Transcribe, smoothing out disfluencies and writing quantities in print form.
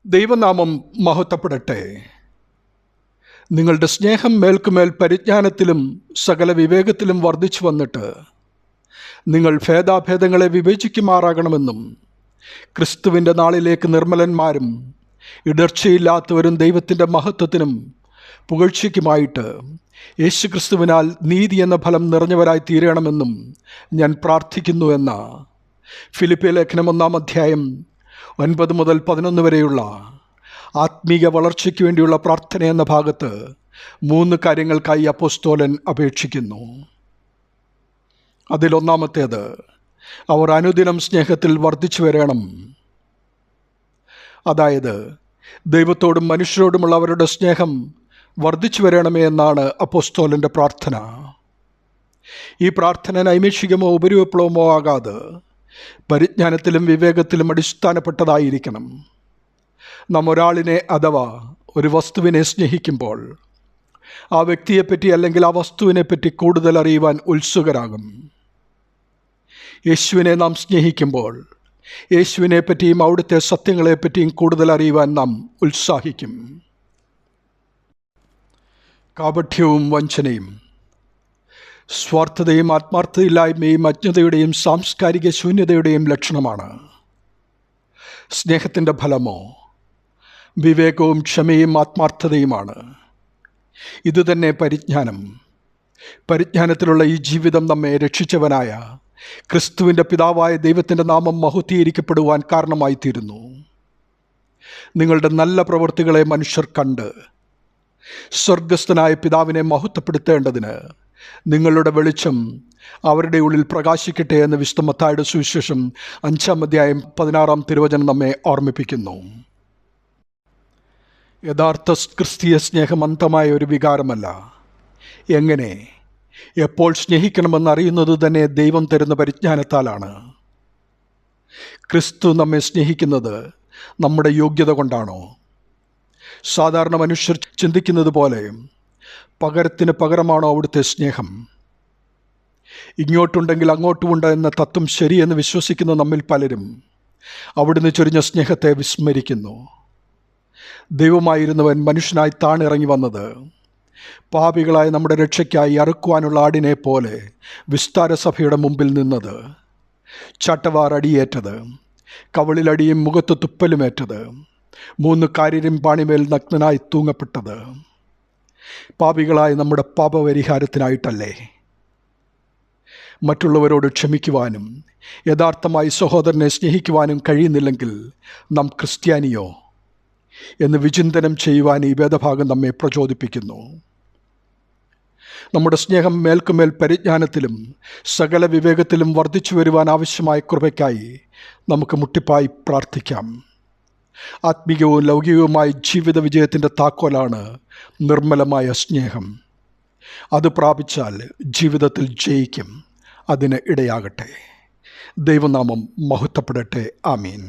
ദൈവനാമം മഹത്വപ്പെടട്ടെ. നിങ്ങളുടെ സ്നേഹം മേൽക്കുമേൽ പരിജ്ഞാനത്തിലും സകല വിവേകത്തിലും വർദ്ധിച്ചു വന്നിട്ട് നിങ്ങൾ ഭേദാഭേദങ്ങളെ വിവേചിക്കുമാറാകണമെന്നും ക്രിസ്തുവിൻ്റെ നാളിലേക്ക് നിർമ്മലന്മാരും ഇടർച്ചയില്ലാത്തവരും ദൈവത്തിൻ്റെ മഹത്വത്തിനും പുകഴ്ചയ്ക്കുമായിട്ട് യേശുക്രിസ്തുവിനാൽ നീതി എന്ന ഫലം നിറഞ്ഞവരായി തീരണമെന്നും ഞാൻ പ്രാർത്ഥിക്കുന്നു എന്ന ഫിലിപ്പിയ ലേഖനം 1-ാം അധ്യായം 9 മുതൽ 11 വരെയുള്ള ആത്മീക വളർച്ചയ്ക്ക് വേണ്ടിയുള്ള പ്രാർത്ഥന എന്ന ഭാഗത്ത് 3 കാര്യങ്ങൾക്കായി അപ്പോസ്തലൻ അപേക്ഷിക്കുന്നു. അതിലൊന്നാമത്തേത്, അവർ അനുദിനം സ്നേഹത്തിൽ വർദ്ധിച്ചു വരണം. അതായത് ദൈവത്തോടും മനുഷ്യരോടുമുള്ള അവരുടെ സ്നേഹം വർദ്ധിച്ചു വരണമേ എന്നാണ് അപ്പോസ്തലൻ്റെ പ്രാർത്ഥന. ഈ പ്രാർത്ഥന നൈമിഷികമോ ഉപരിവിപ്ലവമോ ആകാതെ പരിജ്ഞാനത്തിലും വിവേകത്തിലും അടിസ്ഥാനപ്പെട്ടതായിരിക്കണം. നാം ഒരാളിനെ അഥവാ ഒരു വസ്തുവിനെ സ്നേഹിക്കുമ്പോൾ ആ വ്യക്തിയെപ്പറ്റി അല്ലെങ്കിൽ ആ വസ്തുവിനെപ്പറ്റി കൂടുതൽ അറിയുവാൻ ഉത്സുകരാകും. യേശുവിനെ നാം സ്നേഹിക്കുമ്പോൾ യേശുവിനെപ്പറ്റിയും അവിടുത്തെ സത്യങ്ങളെപ്പറ്റിയും കൂടുതൽ അറിയുവാൻ നാം ഉത്സാഹിക്കും. കാപഠ്യവും വഞ്ചനയും, സ്വാർത്ഥതയും ആത്മാർത്ഥതയില്ലായ്മയും അജ്ഞതയുടെയും സാംസ്കാരിക ശൂന്യതയുടെയും ലക്ഷണമാണ്. സ്നേഹത്തിൻ്റെ ഫലമോ വിവേകവും ക്ഷമയും ആത്മാർത്ഥതയുമാണ്. ഇതുതന്നെ പരിജ്ഞാനം. പരിജ്ഞാനത്തിലുള്ള ഈ ജീവിതം നമ്മെ രക്ഷിച്ചവനായ ക്രിസ്തുവിൻ്റെ പിതാവായ ദൈവത്തിൻ്റെ നാമം മഹത്വീകരിക്കപ്പെടുവാൻ കാരണമായി തീരുന്നു. നിങ്ങളുടെ നല്ല പ്രവൃത്തികളെ മനുഷ്യർ കണ്ട് സ്വർഗസ്ഥനായ പിതാവിനെ മഹത്വപ്പെടുത്തേണ്ടതിന് നിങ്ങളുടെ വെളിച്ചം അവരുടെ ഉള്ളിൽ പ്രകാശിക്കട്ടെ എന്ന് വിശുദ്ധ മത്തായിയുടെ സുവിശേഷം 5-ാം അധ്യായം 16-ാം തിരുവചനം നമ്മെ ഓർമ്മിപ്പിക്കുന്നു. യഥാർത്ഥ ക്രിസ്തീയ സ്നേഹം അന്ധമായ ഒരു വികാരമല്ല. എങ്ങനെ, എപ്പോൾ സ്നേഹിക്കണമെന്നറിയുന്നത് തന്നെ ദൈവം തരുന്ന പരിജ്ഞാനത്താലാണ്. ക്രിസ്തു നമ്മെ സ്നേഹിക്കുന്നത് നമ്മുടെ യോഗ്യത കൊണ്ടാണോ? സാധാരണ മനുഷ്യർ ചിന്തിക്കുന്നത് പോലെ പകരത്തിന് പകരമാണോ അവിടുത്തെ സ്നേഹം? ഇങ്ങോട്ടുണ്ടെങ്കിൽ അങ്ങോട്ടുമുണ്ട് എന്ന തത്വം ശരിയെന്ന് വിശ്വസിക്കുന്ന നമ്മിൽ പലരും അവിടുന്ന് ചൊരിഞ്ഞ സ്നേഹത്തെ വിസ്മരിക്കുന്നു. ദൈവമായിരുന്നവൻ മനുഷ്യനായി താണിറങ്ങി വന്നത് പാപികളായ നമ്മുടെ രക്ഷയ്ക്കായി അറുക്കുവാനുള്ള ആടിനെ പോലെ വിസ്താര സഭയുടെ മുമ്പിൽ നിന്നത്, ചട്ടവാർ അടിയേറ്റത്, കവളിലടിയും മുഖത്ത് തുപ്പലുമേറ്റത്, 3 കാരിരും പാണിമേൽ നഗ്നനായി തൂങ്ങപ്പെട്ടത് പാപികളായ നമ്മുടെ പാപപരിഹാരത്തിനായിട്ടല്ലേ? മറ്റുള്ളവരോട് ക്ഷമിക്കുവാനും യഥാർത്ഥമായി സഹോദരനെ സ്നേഹിക്കുവാനും കഴിയുന്നില്ലെങ്കിൽ നാം ക്രിസ്ത്യാനിയോ എന്ന് വിചിന്തനം ചെയ്യുവാൻ ഈ വേദഭാഗം നമ്മെ പ്രചോദിപ്പിക്കുന്നു. നമ്മുടെ സ്നേഹം മേൽക്കുമേൽ പരിജ്ഞാനത്തിലും സകല വിവേകത്തിലും വർദ്ധിച്ചു വരുവാൻ ആവശ്യമായ കൃപയ്ക്കായി നമുക്ക് മുട്ടിപ്പായി പ്രാർത്ഥിക്കാം. ആത്മീയവും ലൗകികവുമായ ജീവിത വിജയത്തിൻ്റെ താക്കോലാണ് നിർമ്മലമായ സ്നേഹം. അത് പ്രാപിച്ചാൽ ജീവിതത്തിൽ ജയിക്കും. അതിന് ഇടയാകട്ടെ. ദൈവനാമം മഹത്വപ്പെടട്ടെ. ആമീൻ.